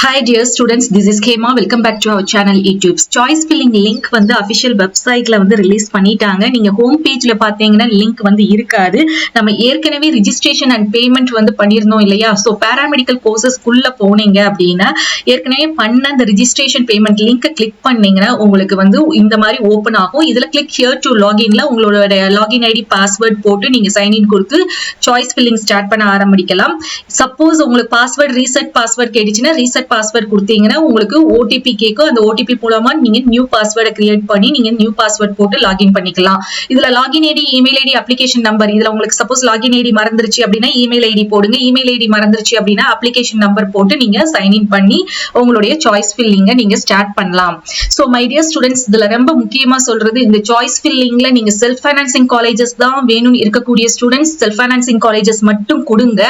Hi dear students, this is Khema. Welcome back to our channel YouTube. Choice filling link வந்து official websiteல வந்து release பண்ணிட்டாங்க. நீங்க home பேஜ்ல பாத்தீங்கன்னா லிங்க் வந்து இருக்காது. நம்ம ஏற்கனவே ரிஜிஸ்ட்ரேஷன் அண்ட் பேமெண்ட் வந்து பண்ணிருந்தோம் இல்லையா? சோ பாராமெடிக்கல் கோர்சஸ் குள்ள போனீங்க அப்படின்னா ஏற்கனவே பண்ண அந்த ரிஜிஸ்ட்ரேஷன் பேமெண்ட் லிங்க் கிளிக் பண்ணீங்கன்னா உங்களுக்கு வந்து இந்த மாதிரி ஓபன் ஆகும். இதுல கிளிக் ஹியர் டு லாகின்ல உங்களோட லாகின் ஐடி பாஸ்வேர்ட் போட்டு நீங்க சைன் இன் கொடுத்து சாய்ஸ் ஃபில்லிங் ஸ்டார்ட் பண்ண ஆரம்பிக்கலாம். சப்போஸ் உங்களுக்கு பாஸ்வேர்ட் ரீசெட் பாஸ்வேர்ட் கேட்டுச்சுன்னா ரீசெட் பாஸ்வேர்ட் கொடுத்தீங்கன்னா உங்களுக்கு ஓடிபி கேட்கும். அந்த ஓடிபி மூலமா நீங்க நியூ பாஸ்வேர்டை கிரியேட் பண்ணி நீங்க நியூ பாஸ்வேர்ட் போட்டு லாகின் பண்ணிக்கலாம். இதுல login ID, email ID, application number, இதுல உங்களுக்கு சப்போஸ் லாகின் ஐடி மறந்துருச்சு அப்படின்னா இமெயில் ஐடி போடுங்க. இமெயில் ஐடி மறந்துருச்சு அப்படின்னா அப்ளிகேஷன் நம்பர் போட்டு நீங்க சைன் இன் பண்ணி உங்களுடைய சாய்ஸ் ஃபில்லிங்க நீங்க ஸ்டார்ட் பண்ணலாம். சோ மை டியர் ஸ்டூடெண்ட்ஸ், இதுல ரொம்ப முக்கியமா சொல்றது இந்த சாய்ஸ் ஃபில்லிங்ல நீங்க செல்ஃப் ஃபைனான்சிங் காலேஜஸ் தான் வேணும்னு இருக்கக்கூடிய ஸ்டூடெண்ட்ஸ் செல்ஃப் ஃபைனான்சிங் காலேஜஸ் மட்டும் கொடுங்க.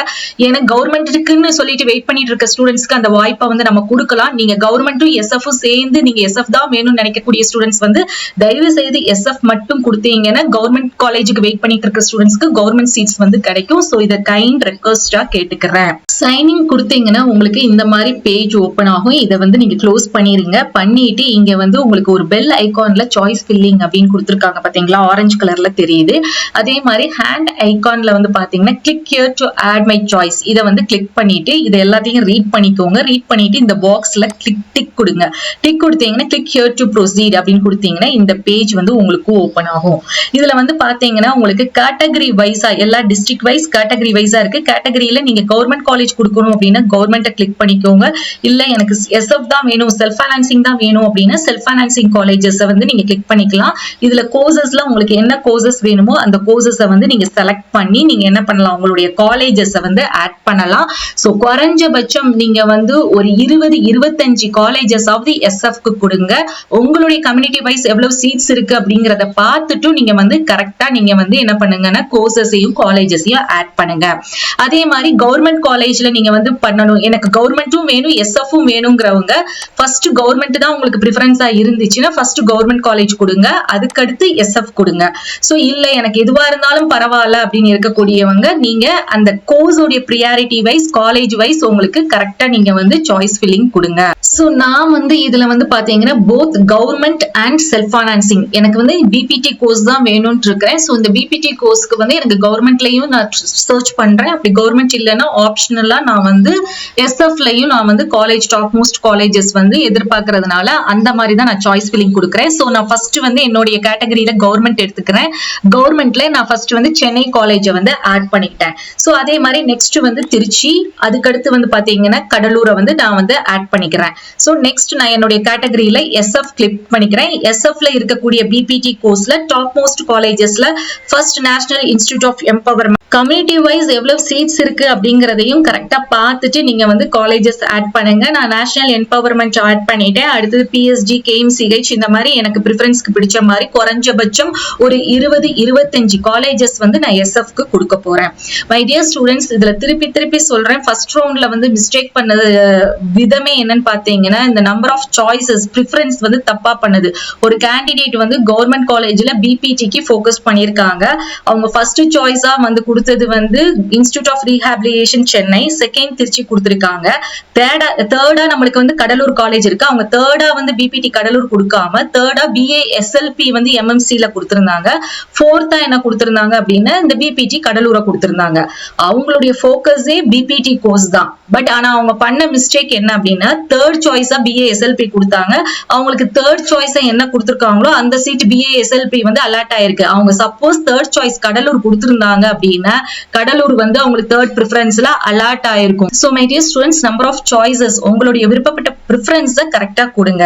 ஏன்னா கவர்மெண்ட் இருக்குன்னு சொல்லிட்டு வெயிட் பண்ணிட்டு இருக்க ஸ்டூடெண்ட்ஸ்க்கு அந்த வாய்ப்பை வந்து நம்ம கொடுக்கலாம். நீங்க கவர்மெண்ட்டும் எஸ்எஃப்பும் சேர்ந்து நீங்க எஸ்எஃப் தான் வேணும்னு நினைக்கக்கூடிய ஸ்டூடெண்ட்ஸ் வந்து தயவு செய்து எஸ்எஃப் மட்டும் கொடுத்தீங்கன்னா கவர்மெண்ட் காலேஜுக்கு வெயிட் பண்ணிட்டு இருக்க ஸ்டூடெண்ட்ஸ்க்கு கவர்மெண்ட் சீட்ஸ் வந்து கிடைக்கும். சோ இத கைண்ட் ரெக்வெஸ்டா கேட்டுக்கிறேன். சைனிங் கொடுத்தீங்கன்னா உங்களுக்கு இந்த மாதிரி பேஜ் ஓபன் ஆகும். இதை வந்து நீங்க க்ளோஸ் பண்ணிருங்க. பண்ணிட்டு இங்க வந்து உங்களுக்கு ஒரு பெல் ஐகான்ல சாய்ஸ் ஃபில்லிங் அப்படின்னு கொடுத்துருக்காங்க பாத்தீங்களா, ஆரஞ்சு கலர்ல தெரியுது. அதே மாதிரி ஹேண்ட் ஐகான்ல வந்து பாத்தீங்கன்னா click here to add my choice, இதை வந்து கிளிக் பண்ணிட்டு இதை எல்லாத்தையும் ரீட் பண்ணிக்கோங்க. ரீட் பண்ணிட்டு இந்த பாக்ஸ்ல டிக் கொடுங்க. டிக் கொடுத்தீங்கன்னா கிளிக் ஹியர் டு ப்ரொசீட் அப்படின்னு கொடுத்தீங்கன்னா இந்த பேஜ் வந்து உங்களுக்கு ஓபன் ஆகும். இதுல வந்து பாத்தீங்கன்னா உங்களுக்கு கேட்டகரி வைஸா எல்லா டிஸ்ட்ரிக்ட் வைஸ் கேட்டகரி வைஸா இருக்கு. கேட்டகரியில நீங்க கவர்மெண்ட் காலேஜ் கொடுக்கணும் அப்படின்னா கவர்மெண்ட்டை கிளிக் பண்ணிக்கோங்க. இல்ல எனக்கு எஸ்எஃப் தான் வேணும், செல்ஃப் ஃபைனான்சிங் தான் வேணும் அப்படின்னா செல்ஃப் ஃபைனான்சிங் காலேஜஸ் வந்து நீங்க கிளிக் பண்ணிக்கலாம். இதுல கோர்சஸ்ல உங்களுக்கு என்ன கோர்சஸ் வேணுமோ அந்த கோர்சஸை வந்து நீங்க செலக்ட் பண்ணி நீங்க என்ன பண்ணலாம், உங்களுடைய காலேஜஸ் வந்து ஆட் பண்ணலாம். சோ குறைஞ்சபட்சம் நீங்க வந்து ஒரு 20-25 காலேஜஸ் ஆஃப் எஸ்எஃப்க்கு கொடுங்க. உங்களுடைய கம்யூனிட்டி வைஸ் எவ்வளவு சீட்ஸ் இருக்கு அப்படிங்கறத பார்த்துட்டு நீங்க வந்து கரெக்டா நீங்க வந்து என்ன பண்ணுங்கன்னா கோர்சஸையும் காலேஜஸையும் ஆட் பண்ணுங்க. அதே மாதிரி கவர்மெண்ட் காலேஜ்ல நீங்க வந்து பண்ணணும், எனக்கு கவர்மெண்ட்டும் வேணும் எஸ்எஃப்பும் வேணுங்கிறவங்க ஃபர்ஸ்ட் கவர்மெண்ட் தான் உங்களுக்கு ப்ரிஃபரன்ஸா இருந்துச்சுன்னா ஃபர்ஸ்ட் கவர்மெண்ட் காலேஜ் கொடுங்க, அதுக்கடுத்து எஸ்எஃப் கொடுங்க. சோ இல்ல எனக்கு எதுவா இருந்தாலும் பரவாயில்ல அப்படின்னு இருக்கக்கூடியவங்க நீங்க அந்த கோர்ஸோடைய ப்ரியாரிட்டி வைஸ் காலேஜ் வைஸ் உங்களுக்கு கரெக்டா நீங்க வந்து சாய்ஸ் ஃபில்லிங் கொடுங்க. சோ நான் வந்து இதுல வந்து பாத்தீங்கன்னா both government and self financing எனக்கு வந்து பிபிடி கோர்ஸ் தான் வேணும்னு இருக்கிறேன். சோ இந்த பிபிடி கோர்ஸ்க்கு வந்து எனக்கு கவர்மெண்ட்லயும் நான் சர்ச் பண்றேன். அப்படி கவர்மெண்ட் இல்லைன்னா ஆப்ஷனலா நான் வந்து எஸ்எஃப்லயும் நான் வந்து காலேஜ் டாப் மோஸ்ட் காலேஜஸ் வந்து எதிர்பார்க்கறதுனால அந்த மாதிரி தான் நான் சாய்ஸ் ஃபில்லிங் கொடுக்குறேன். சோ நான் ஃபர்ஸ்ட் வந்து என்னுடைய கேட்டகரியில கவர்மெண்ட் எடுத்துக்கிறேன். கவர்மெண்ட்ல நான் ஃபர்ஸ்ட் வந்து சென்னை காலேஜை வந்து ஆட் பண்ணிக்கிட்டேன். சோ அதே மாதிரி நெக்ஸ்ட் வந்து திருச்சி, அதுக்கடுத்து வந்து பாத்தீங்கன்னா கடலூரை வந்து நான் வந்து ஆட் பண்ணிக்கிறேன். சோ நெக்ஸ்ட் நான் என்னுடைய கேட்டகரியில எஸ்எஃப் கிளிக் பண்ணிக்கிறேன். எஸ்எஃப்ல இருக்கக்கூடிய பிபிடி கோர்ஸ்ல டாப் மோஸ்ட் காலேஜஸ்ல first national institute of empowerment community wise எவ்வளவு சீட்ஸ் இருக்கு அப்படிங்கறதையும் கரெக்டா பார்த்துட்டு நீங்க வந்து காலேஜஸ் ஆட் பண்ணுங்க. நான் நேஷனல் எம்பவர்மெண்ட் ஆட் பண்ணிட்டேன். அடுத்தது பிஎஸ்டி, கேஎம்சிஹெச் இந்த மாதிரி எனக்கு ப்ரிஃபரன்ஸ்க்கு பிடிச்ச மாதிரி குறைஞ்சபட்சம் ஒரு 20-25 காலேஜஸ் வந்து நான் எஸ்எஃப்க்கு கொடுக்க போறேன். மை டியர் ஸ்டூடெண்ட்ஸ், இதுல திருப்பி சொல்றேன், ஃபர்ஸ்ட் ரவுண்ட்ல வந்து மிஸ்டேக் பண்ணது விதமே என்னன்னு பாத்தீங்கன்னா இந்த நம்பர் ஆஃப் சாய்ஸஸ் ப்ரிஃபரன்ஸ் வந்து தப்பா பண்ணுது. ஒரு கேண்டிடேட் வந்து கவர்மெண்ட் காலேஜ்ல பிபிடிக்கு ஃபோக்கஸ் பண்ணிருக்காங்க. அவங்க ஃபர்ஸ்ட் சாய்ஸா வந்து கொடுத்தது வந்து institute of rehabilitation Chennai, second Tiruchi கொடுத்திருக்காங்க. தேர்டா நம்மளுக்கு வந்து கடலூர் காலேஜ் இருக்கு. அவங்க தேர்டா வந்து பிபிடி கடலூர் கொடுக்காம தேர்டா பிஏஎஸ்எல்பி வந்து எம்எம்சில கொடுத்திருந்தாங்க. ஃபோர்த்தா என்ன கொடுத்திருந்தாங்க அப்படின்னா இந்த பிபிடி கடலூரை கொடுத்திருந்தாங்க. அவங்களுடைய ஃபோக்கஸே பிபிடி கோர்ஸ் தான். பட் ஆனா அவங்க பண்ண மிஸ்டேக் என்ன அப்படின்னா தேர்ட் சாய்ஸா பிஏஎஸ்எல்பி கொடுத்தாங்க. அவங்களுக்கு தேர்ட் சாய்ஸா என்ன கொடுத்திருக்காங்களோ அந்த சீட் பிஏஎஸ்எல்பி வந்து அலாட் ஆயிருக்கு. அவங்க சப்போஸ் தேர்ட் சாய்ஸ் கடலூர் கொடுத்திருந்தாங்க அப்படின்னா கடலூர் வந்து அவங்களுக்கு தேர்ட் ப்ரிஃபரன்ஸ்ல அலாட் ஆயிருக்கும். So my dear students, number of choices உங்களுடைய விருப்பப்பட்ட ப்ரிஃபரன்ஸை கரெக்டா கொடுங்க.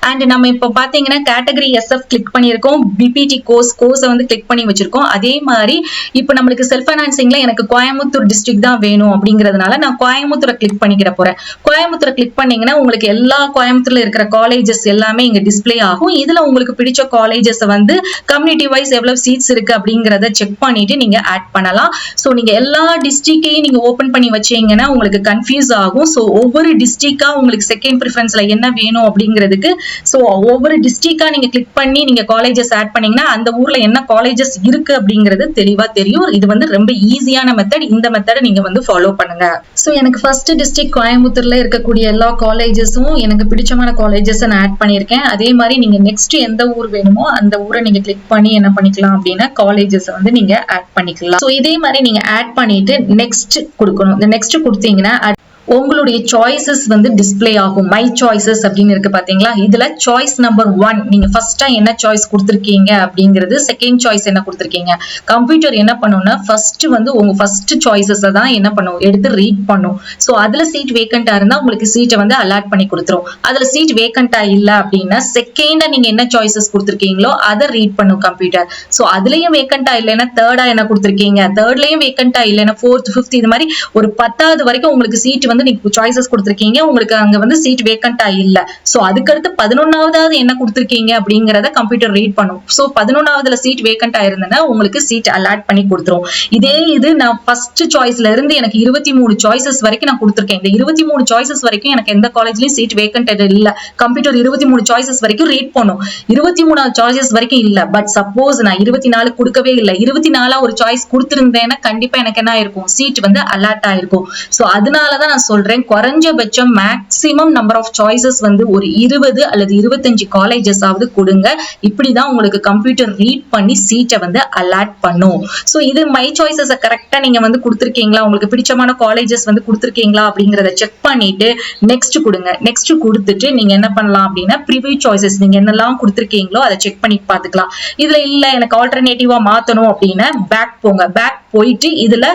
அண்ட் நம்ம இப்ப பாத்தீங்கன்னா கேட்டகரி எஸ்எஃப் கிளிக் பண்ணிருக்கோம், பிபிடி கோர்ஸை வந்து கிளிக் பண்ணி வச்சிருக்கோம். அதே மாதிரி இப்ப நம்மளுக்கு செல்ஃப் ஃபைனான்சிங்ல எனக்கு கோயம்புத்தூர் டிஸ்ட்ரிக்ட் தான் வேணும் அப்படிங்கறதுனால நான் கோயம்புத்தூரை கிளிக் பண்ணிக்கிற போறேன். கோயம்புத்தூரை கிளிக் பண்ணீங்கன்னா உங்களுக்கு எல்லா கோயம்புத்தூர்ல இருக்கிற காலேஜஸ் எல்லாமே இங்க டிஸ்பிளே ஆகும். இதுல உங்களுக்கு பிடிச்ச காலேஜஸ் வந்து கம்யூனிட்டி வைஸ் எவ்வளவு சீட்ஸ் இருக்கு அப்படிங்கறத செக் பண்ணிட்டு நீங்க ஆட் பண்ணலாம். சோ நீங்க எல்லா டிஸ்ட்ரிக்டையும் நீங்க ஓபன் பண்ணி வச்சீங்கன்னா உங்களுக்கு கன்ஃபியூஸ் ஆகும். சோ ஒவ்வொரு டிஸ்ட்ரிக்டா உங்களுக்கு செகண்ட் ப்ரிஃபரன்ஸ்ல என்ன வேணும் அப்படிங்கிறதுக்கு சோ ஒவ்வொரு டிஸ்ட்ரிக்டா நீங்க கிளிக் பண்ணி நீங்க காலேஜஸ் ஆட் பண்ணீங்கன்னா அந்த ஊர்ல என்ன காலேஜஸ் இருக்கு அப்படிங்கிறது தெளிவா தெரியும். இது வந்து ரொம்ப ஈஸியான மெத்தட். இந்த மெத்தடை நீங்க வந்து ஃபாலோ பண்ணுங்க. சோ எனக்கு ஃபர்ஸ்ட் டிஸ்ட்ரிக்ட் கோயம்புத்தூர்ல இருக்கக்கூடிய எல்லா காலேஜஸும் எனக்கு பிடிச்சமான காலேஜஸ் நான் ஆட் பண்ணியிருக்கேன். அதே மாதிரி நீங்க நெக்ஸ்ட் எந்த ஊர் வேணுமோ அந்த ஊரை நீங்க கிளிக் பண்ணி என்ன பண்ணிக்கலாம் அப்படின்னா காலேஜஸ் வந்து நீங்க ஆட் பண்ணிக்கலாம். சோ இதே மாதிரி நீங்க ஆட் பண்ணிட்டு நெக்ஸ்ட் கொடுக்கணும். இந்த நெக்ஸ்ட் கொடுத்தீங்கன்னா உங்களுடைய சாய்ஸஸ் வந்து டிஸ்பிளே ஆகும். மை சாய்ஸஸ் அப்படின்னு இருக்கு பாத்தீங்களா, இதுல சாய்ஸ் நம்பர் 1 நீங்க ஃபர்ஸ்டா என்ன சாய்ஸ் கொடுத்திருக்கீங்க அப்படிங்கிறது, செகண்ட் சாய்ஸ் என்ன கொடுத்திருக்கீங்க. கம்ப்யூட்டர் என்ன பண்ணும்னா ஃபர்ஸ்ட் வந்து உங்க ஃபர்ஸ்ட் சாய்ஸஸ் தான் என்ன பண்ணும், எடுத்து ரீட் பண்ணும். சோ அதுல சீட் வேக்கண்டா இருந்தா உங்களுக்கு சீட்டை வந்து அலாட் பண்ணி கொடுத்துரும். அதுல சீட் வேக்கண்டா இல்ல அப்படின்னா செகண்டா நீங்க என்ன சாய்ஸஸ் கொடுத்திருக்கீங்களோ அதை ரீட் பண்ணும் கம்ப்யூட்டர். சோ அதுலயும் வேக்கண்டா இல்லைன்னா தேர்டா என்ன கொடுத்திருக்கீங்க, தேர்ட்லயும் வேக்கண்டா இல்லைன்னா ஃபோர்த், ஃபிஃப்த், இது மாதிரி ஒரு 10வது வரைக்கும் உங்களுக்கு சீட் வந்து நீங்க சாய்ஸஸ் கொடுத்திருக்கீங்க, உங்களுக்கு அங்க வந்து சீட் வேக்கண்டா இல்ல. சோ அதுக்கடுத்து 11வது என்ன கொடுத்திருக்கீங்க அப்படிங்கறத கம்ப்யூட்டர் ரீட் பண்ணும். சோ 11வதுல சீட் வேக்கண்டா இருந்தனா உங்களுக்கு சீட் அலாட் பண்ணி கொடுத்துரும். இதே இது நான் ஃபர்ஸ்ட் சாய்ஸ்ல இருந்து எனக்கு 23 சாய்ஸஸ் வரைக்கும் நான் கொடுத்திருக்கேன். இந்த 23 சாய்ஸஸ் வரைக்கும் எனக்கு எந்த காலேஜ்லயும் சீட் வேக்கண்ட் இல்ல. கம்ப்யூட்டர் 23 சாய்ஸஸ் வரைக்கும் ரீட் பண்ணும். 23வது சாய்ஸஸ் வரைக்கும் இல்ல. பட் சப்போஸ் நான் 24 கொடுக்கவே இல்ல, 24 ஒரு சாய்ஸ் கொடுத்திருந்தேன்னா கண்டிப்பா எனக்கு என்ன ஆயிருக்கும், சீட் வந்து அலாட் ஆயிருக்கும். சோ அதனாலதான் நான் சொல்றேன் குறைஞ்சபட்சம் மேக்ஸிமம் நம்பர் ஆஃப் சாய்ஸஸ் வந்து ஒரு 20 அல்லது 25 காலேஜஸ் ஆவது கொடுங்க. இப்படிதான் உங்களுக்கு கம்ப்யூட்டர் ரீட் பண்ணி சீட்டை வந்து அலாட் பண்ணும். சோ இது மை சாய்ஸஸ் கரெக்டா நீங்க வந்து கொடுத்திருக்கீங்களா, உங்களுக்கு பிடிச்சமான காலேஜஸ் வந்து கொடுத்திருக்கீங்களா அப்படிங்கறத செக் பண்ணிட்டு நெக்ஸ்ட் கொடுங்க. நெக்ஸ்ட் கொடுத்துட்டு நீங்க என்ன பண்ணலாம் அப்படின்னா ப்ரிவியூ சாய்ஸஸ் நீங்க என்னெல்லாம் கொடுத்திருக்கீங்களோ அதை செக் பண்ணி பாத்துக்கலாம். இதுல இல்ல எனக்கு ஆல்டர்னேட்டிவா மாத்தணும் அப்படின்னா பேக் போங்க. பேக் போயிட்டு இதுல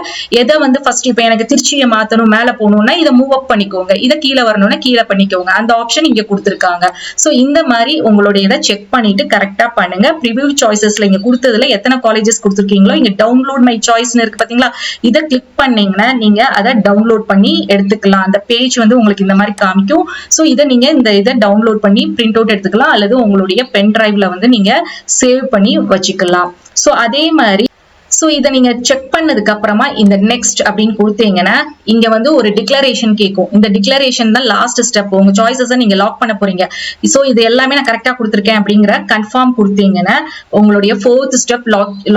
எதை வந்து ஃபர்ஸ்ட் இப்ப எனக்கு திருச்சியை மாத்தணும் மேல போகணும்னா இதை மூவ் அப் பண்ணிக்கோங்க, இதை கீழே வரணும்னா கீழே பண்ணிக்கோங்க. அந்த ஆப்ஷன் இங்க கொடுத்திருக்காங்க. சோ இந்த மாதிரி உங்களுடைய இதை செக் பண்ணிட்டு கரெக்டா பண்ணுங்க. ப்ரிவியூ சாய்ஸஸ்ல இங்க கொடுத்ததுல எத்தனை காலேஜஸ் கொடுத்திருக்கீங்களோ இங்க டவுன்லோட் மை சாய்ஸ்னு இருக்கு பாத்தீங்களா, இதை கிளிக் பண்ணீங்கன்னா நீங்க அதை டவுன்லோட் பண்ணி எடுத்துக்கலாம். அந்த பேஜ் வந்து உங்களுக்கு இந்த மாதிரி காமிக்கும். சோ இதை நீங்க இந்த இதை டவுன்லோட் பண்ணி பிரிண்ட் அவுட் எடுத்துக்கலாம் அல்லது உங்களுடைய பென் டிரைவ்ல வந்து நீங்க சேவ் பண்ணி வச்சுக்கலாம். சோ அதே மாதிரி சோ இதை நீங்க செக் பண்ணதுக்கு அப்புறமா இந்த நெக்ஸ்ட் அப்படின்னு கொடுத்தீங்கன்னா இங்க வந்து ஒரு டிக்ளரேஷன் கேட்கும். இந்த டிக்ளரேஷன் தான் லாஸ்ட் ஸ்டெப். உங்க சாய்ஸஸ் நீங்க லாக் பண்ண போறீங்க. சோ இது எல்லாமே நான் கரெக்டா கொடுத்திருக்கேன் அப்படிங்கிற கன்ஃபார்ம் கொடுத்தீங்கன்னா உங்களுடைய 4th ஸ்டெப்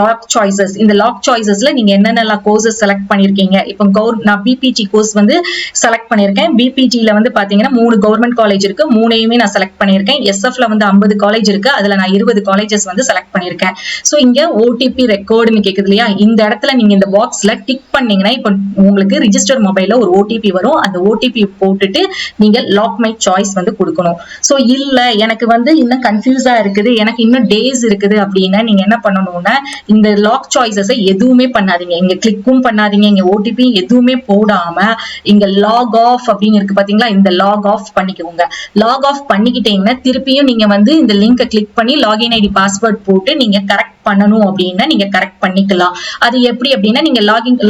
லாக் சாய்ஸஸ். இந்த லாக் சாய்ஸஸ்ல நீங்க என்னென்ன கோர்சஸ் செலக்ட் பண்ணிருக்கீங்க. இப்போ நான் பிபிடி கோர்ஸ் வந்து செலக்ட் பண்ணிருக்கேன். பிபிடில வந்து பாத்தீங்கன்னா 3 கவர்மெண்ட் காலேஜ் இருக்கு, 3யுமே நான் செலக்ட் பண்ணிருக்கேன். எஸ்எஃப்ல வந்து 50 காலேஜ் இருக்கு, அதுல நான் 20 காலேஜஸ் வந்து செலக்ட் பண்ணிருக்கேன். சோ இங்க ஓடிபி ரெக்கார்டுன்னு கேக்குது இல்லையா, இந்த இடத்துல நீங்க இந்த பாக்ஸ்ல டிக் பண்ணீங்கன்னா இப்ப உங்களுக்கு ரிஜிஸ்டர் மொபைல்ல ஒரு ஓடிபி வரும். அந்த ஓடிபி போட்டுட்டு நீங்க லாக் மை சாய்ஸ் வந்து கொடுக்கணும். சோ இல்ல எனக்கு வந்து இன்னும் கன்ஃபியூஸா இருக்குது, எனக்கு இன்னும் டேஸ் இருக்குது அப்படின்னா நீங்க என்ன பண்ணணும்னா இந்த லாக் சாய்ஸஸ் எதுவுமே பண்ணாதீங்க. இங்க கிளிக்கும் பண்ணாதீங்க, இங்க ஓடிபி எதுவுமே போடாம இங்க லாக் ஆஃப் அப்படின்னு இருக்கு பாத்தீங்களா, இந்த லாக் ஆஃப் பண்ணிக்கோங்க. லாக் ஆஃப் பண்ணிக்கிட்டீங்கன்னா திருப்பியும் நீங்க வந்து இந்த லிங்கை கிளிக் பண்ணி லாகின் ஐடி பாஸ்வேர்ட் போட்டு நீங்க கரெக்ட் பண்ணணும் அப்படின்னா நீங்க கரெக்ட் பண்ணிக்கலாம். அது எப்படி அப்படின்னா நீங்க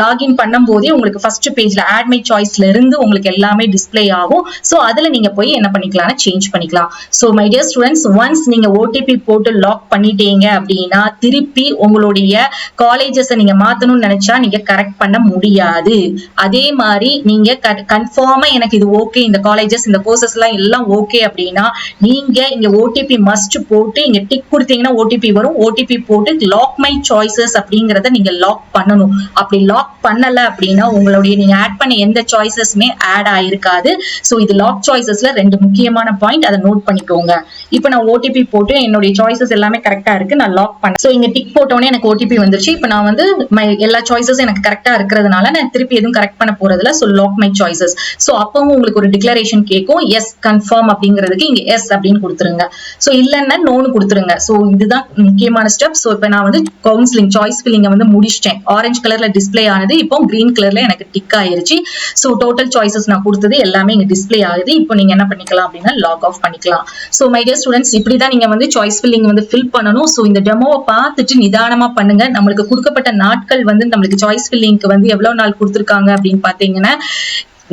லாகின் பண்ணும் போதே உங்களுக்கு ஃபர்ஸ்ட் பேஜ்ல ஆட் மை சாய்ஸ்ல இருந்து உங்களுக்கு எல்லாமே டிஸ்ப்ளே ஆகும். சோ அதுல நீங்க போய் என்ன பண்ணிக்கலாம்னா சேஞ்ச் பண்ணிக்கலாம். So my dear students, once நீங்க ஓடிபி போட்டு லாக் பண்ணிட்டீங்க அப்படின்னா திருப்பி உங்களுடைய காலேஜஸ் நீங்க மாத்தணும்னு நினைச்சா நீங்க கரெக்ட் பண்ண முடியாது. அதே மாதிரி நீங்க கன்ஃபார்மா எனக்கு இது ஓகே, இந்த காலேஜஸ் இந்த கோர்சஸ் எல்லாம் ஓகே அப்படின்னா நீங்க இங்க ஓடிபி மஸ்ட் போட்டு இங்க டிக் கொடுத்தீங்கன்னா ஓடிபி வரும். ஓடிபி போட்டு லாக் மை சாய்ஸஸ் அப்படிங்கறத நீங்க லாக் பண்ணணும். அப்படி லாக் பண்ணல அப்படின்னா உங்களுடைய நீங்க ஆட் பண்ண எந்த சாய்ஸஸ்மே ஆட் ஆயிருக்காது. சோ இது லாக் சாய்ஸஸ்ல 2 முக்கியமான பாயிண்ட், அதை நோட் பண்ணிக்கோங்க. இப்போ நான் ஓடிபி போட்டு என்னுடைய சாய்ஸஸ் எல்லாமே கரெக்டா இருக்கு, நான் லாக் பண்ணேன். சோ இங்க டிக் போட்டோனே எனக்கு ஓடிபி வந்துருச்சு. இப்போ நான் வந்து எல்லா சாய்ஸஸ் எனக்கு கரெக்டா இருக்கிறதுனால நான் திருப்பி எதுவும் கரெக்ட் பண்ண போறதுல. So lock my choices. So அப்பவும் உங்களுக்கு ஒரு டிக்ளரேஷன் கேட்கும். எஸ் கன்ஃபார்ம் அப்படிங்கிறதுக்கு இங்க எஸ் அப்படின்னு கொடுத்துருங்க. சோ இல்லன்னா நோன்னு கொடுத்துருங்க. சோ இதுதான் முக்கியமான ஸ்டெப். சோ இப்போ நான் வந்து கவுன்சிலிங் சாய்ஸ் ஃபில்லிங்க வந்து முடிச்சிட்டேன். ஆரஞ்சு கலர்ல டிஸ்ப்ளே ஆனது, இப்போ கிரீன் கலர்ல எனக்கு டிக் ஆயிருச்சு. சோ டோட்டல் சாய்ஸஸ் நான் கொடுத்தது எல்லாமே இங்க டிஸ்ப்ளே ஆகுது. இப்போ நீங்க என்ன பண்ணிக்கலாம் அப்படின்னா லாக் ஆஃப் பண்ணிக்கலாம். சோ மை டியர் ஸ்டூடெண்ட்ஸ், இப்படிதான் நீங்க வந்து சாய்ஸ் ஃபில்லிங் வந்து ஃபில் பண்ணணும். சோ இந்த டெமோவை பார்த்துட்டு நிதானமா பண்ணுங்க. நம்மளுக்கு கொடுக்கப்பட்ட நாட்கள் வந்து நம்மளுக்கு சாய்ஸ் ஃபில்லிங்க்கு வந்து எவ்வளவு நாள் கொடுத்துருக்காங்க அப்படின்னு பாத்தீங்கன்னா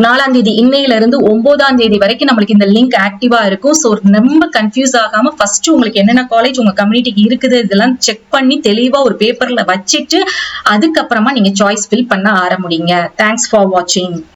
4ஆம் தேதி இன்னையில இருந்து 9ஆம் தேதி வரைக்கும் நம்மளுக்கு இந்த லிங்க் ஆக்டிவா இருக்கும். சோ ரொம்ப கன்ஃபியூஸ் ஆகாம ஃபர்ஸ்ட் உங்களுக்கு என்னென்ன காலேஜ் உங்க கம்யூனிட்டிக்கு இருக்குது இதெல்லாம் செக் பண்ணி தெளிவா ஒரு பேப்பர்ல வச்சுட்டு அதுக்கப்புறமா நீங்க சாய்ஸ் ஃபில் பண்ண ஆரம்பிங்க. தேங்க்ஸ் ஃபார் வாட்சிங்.